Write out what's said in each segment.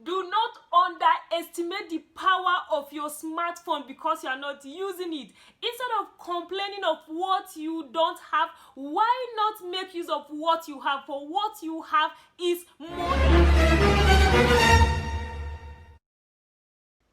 Do not underestimate the power of your smartphone because you are not using it. Instead of complaining of what you don't have, why not make use of what you have? For what you have is more than...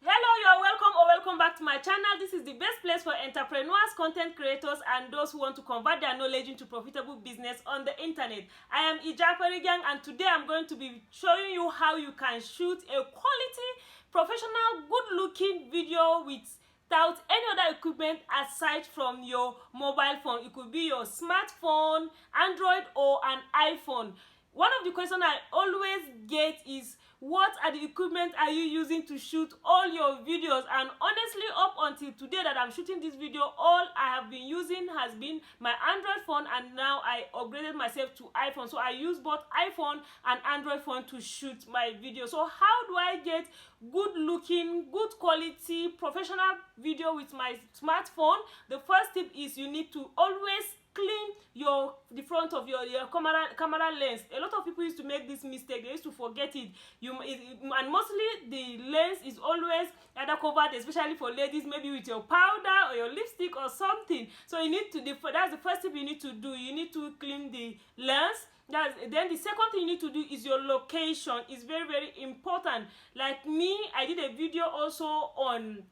Hello, you're welcome or welcome back to my channel. This is the best place for entrepreneurs, content creators, and those who want to convert their knowledge into profitable business on the internet. I am Ijaperigang, and today I'm going to be showing you how you can shoot a quality, professional, good-looking video without any other equipment aside from your mobile phone. It could be your smartphone, Android, or an iPhone. One of the questions I always get is, what are the equipment are you using to shoot all your videos? And honestly, up until today that I'm shooting this video, all I have been using has been my Android phone, and now I upgraded myself to iPhone. So I use both iPhone and Android phone to shoot my video. So how do I get good looking, good quality, professional video with my smartphone? The first tip is you need to always clean the front of your camera lens. A lot of people used to make this mistake. They used to forget it. And mostly the lens is always either covered, especially for ladies, maybe with your powder or your lipstick or something. So you need to, that's the first tip you need to do. You need to clean the lens. Then the second thing you need to do is your location. It's very, very important. Like me, I did a video also on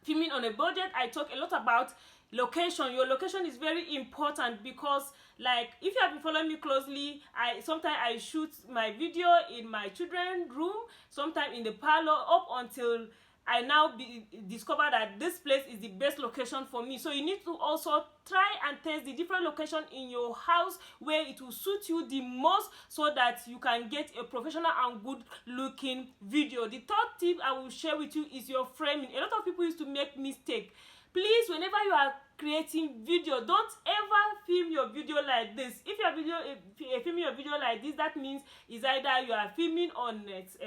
filming on a budget. I talk a lot about location. Your location is very important because, like, if you have been following me closely, sometimes I shoot my video in my children's room, sometimes in the parlor, up until I now discover that this place is the best location for me. So you need to also try and test the different location in your house where it will suit you the most, so that you can get a professional and good looking video. The third tip I will share with you is your framing. A lot of people used to make mistake. Please, whenever you are creating video, don't ever film your video like this. If you're filming your video like this, that means is either you are filming on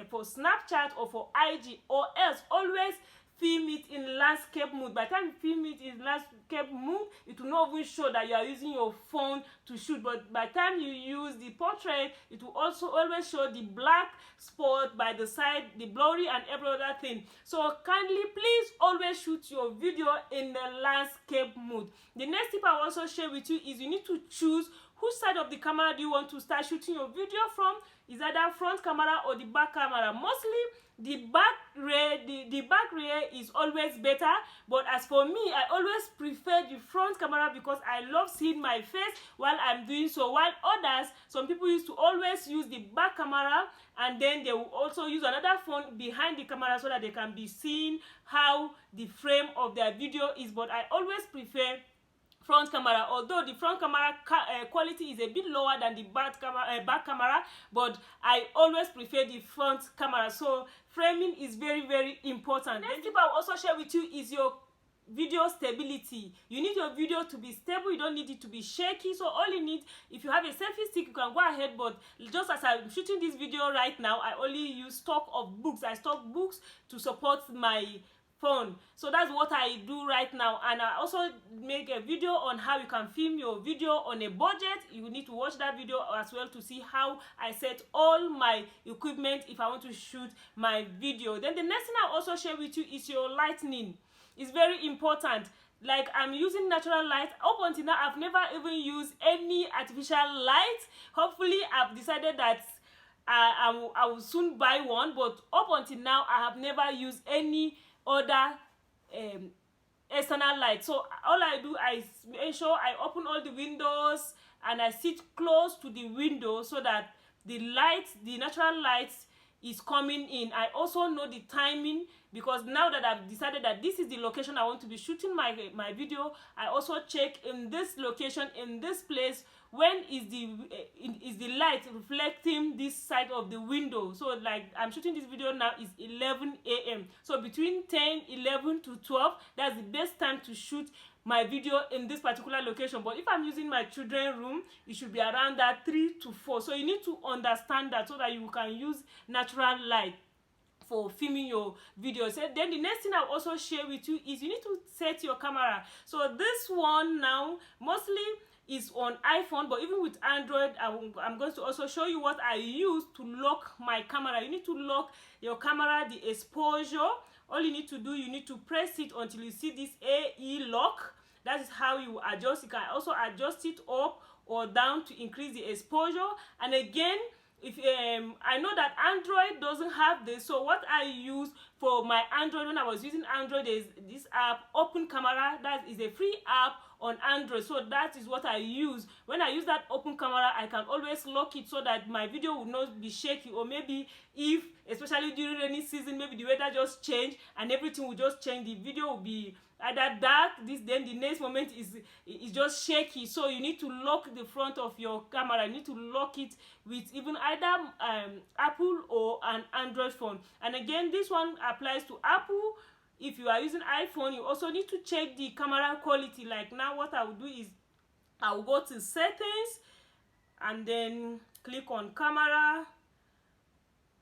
for Snapchat or for IG, or else always film it in landscape mode. By the time you film it in landscape mode, it will not even show that you are using your phone to shoot. But by the time you use the portrait, it will also always show the black spot by the side, the blurry and every other thing. So kindly, please always shoot your video in the landscape mode. The next tip I will also share with you is you need to choose which side of the camera do you want to start shooting your video from. Is either front camera or the back camera. Mostly the back rear is always better, but as for me, I always prefer the front camera because I love seeing my face while I'm doing so. While others, some people used to always use the back camera, and then they will also use another phone behind the camera so that they can be seeing how the frame of their video is. But I always prefer front camera, although the front camera quality is a bit lower than the back camera, but I always prefer the front camera. So framing is very, very important. Next tip I will also share with you is your video stability. You need your video to be stable. You don't need it to be shaky. So all you need, if you have a selfie stick, you can go ahead, but just as I'm shooting this video right now, I only use stock of books. I stock books to support my phone. So that's what I do right now. And I also make a video on how you can film your video on a budget. You need to watch that video as well to see how I set all my equipment if I want to shoot my video. Then the next thing I'll also share with you is your lighting. It's very important. Like, I'm using natural light. Up until now, I've never even used any artificial light. Hopefully I've decided that I will soon buy one, but up until now I have never used any other external light. So all I do, I make sure I open all the windows and I sit close to the window so that the natural light is coming in. I also know the timing, because now that I've decided that this is the location I want to be shooting my video, I also check in this location, in this place, when is the light reflecting this side of the window. So like I'm shooting this video now is 11 a.m. So between 10, 11 to 12, that's the best time to shoot my video in this particular location. But if I'm using my children's room, it should be around that 3 to 4. So you need to understand that so that you can use natural light for filming your videos. Then the next thing I'll also share with you is you need to set your camera. So this one now, mostly is on iPhone, but even with Android, I'm going to also show you what I use to lock my camera. You need to lock your camera, the exposure. All you need to do, you need to press it until you see this AE lock. That is how you adjust. You can also adjust it up or down to increase the exposure. And again, if I know that Android doesn't have this, so what I use for my Android, when I was using Android, is this app, Open Camera. That is a free app on Android, so that is what I use. When I use that Open Camera, I can always lock it so that my video will not be shaky, or maybe if, especially during rainy season, maybe the weather just change and everything will just change, the video will be either dark, then the next moment is just shaky. So you need to lock the front of your camera. You need to lock it with even either Apple or an Android phone. And again, this one applies to Apple. If you are using iPhone, you also need to check the camera quality. Like now, what I will do is I will go to settings and then click on camera,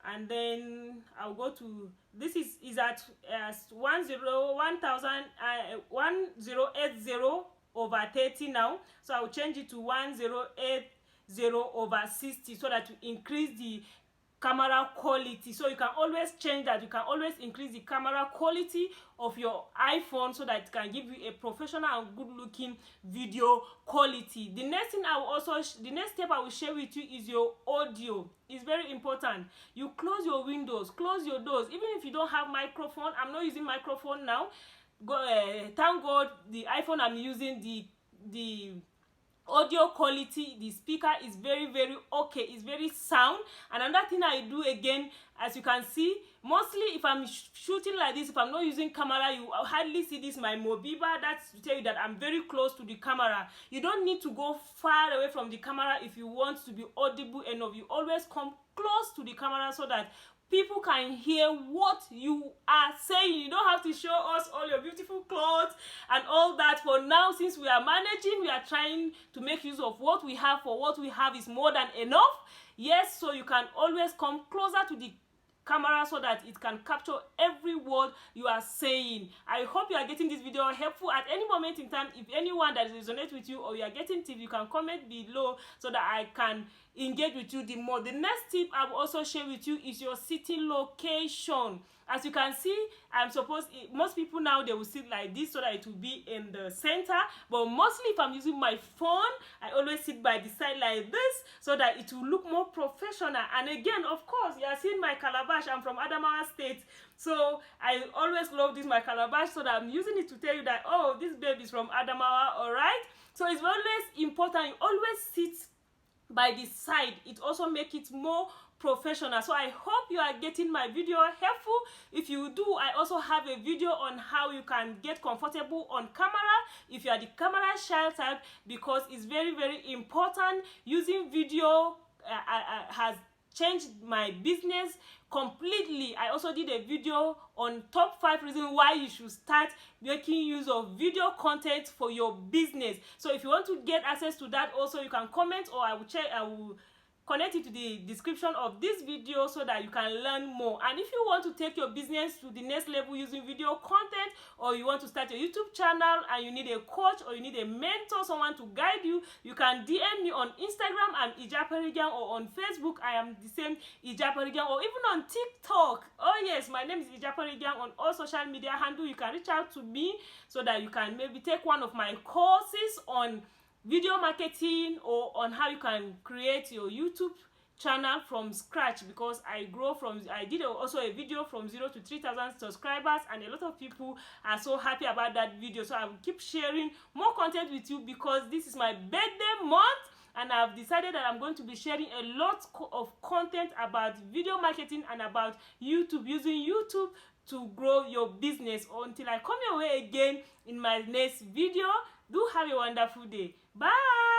and then I'll go to, this is at 1080/30 now, so I'll change it to 1080/60 so that to increase the camera quality. So you can always change that. You can always increase the camera quality of your iPhone so that it can give you a professional and good looking video quality. The next thing the next step I will share with you is your audio. It's very important. You close your windows, close your doors. Even if you don't have microphone, I'm not using microphone now. Thank God the iPhone I'm using, the audio quality, the speaker is very okay. It's very sound. And another thing I do again, as you can see, mostly if I'm shooting like this, if I'm not using camera, you hardly see this my Mobiba. That's to tell you that I'm very close to the camera. You don't need to go far away from the camera if you want to be audible enough. You always come close to the camera so that people can hear what you are saying. You don't have to show us all your beautiful clothes and all that. For now, since we are managing, we are trying to make use of what we have, for what we have is more than enough. Yes, so you can always come closer to the camera so that it can capture every word you are saying. I hope you are getting this video helpful at any moment in time. If anyone that resonates with you or you are getting tips, you can comment below so that I can engage with you the more. The next tip I will also share with you is your sitting location. As you can see, most people now, they will sit like this so that it will be in the center, but mostly if I'm using my phone, I always sit by the side like this so that it will look more professional. And again, of course, you are seeing my calabash. I'm from Adamawa State, so I always love this my calabash, so that I'm using it to tell you that, oh, this baby is from Adamawa. All right, so it's always important you always sit by the side. It also makes it more professional. So I hope you are getting my video helpful. If you do, I also have a video on how you can get comfortable on camera if you are the camera shy type, because it's very important. Using video has changed my business completely. I also did a video on top 5 reasons why you should start making use of video content for your business. So if you want to get access to that, also you can comment, or I will connect it to the description of this video so that you can learn more. And if you want to take your business to the next level using video content, or you want to start your YouTube channel and you need a coach or you need a mentor, someone to guide you, you can DM me on Instagram, I'm Ijaperigan, or on Facebook, I am the same Ijaperigan, or even on TikTok. Oh yes, my name is Ijaperigan on all social media handle. You can reach out to me so that you can maybe take one of my courses on video marketing, or on how you can create your YouTube channel from scratch, because I did also a video from 0 to 3,000 subscribers, and a lot of people are so happy about that video. So I will keep sharing more content with you, because this is my birthday month, and I've decided that I'm going to be sharing a lot of content about video marketing and about YouTube, using YouTube to grow your business. Until I come your way again in my next video, do have a wonderful day. Bye.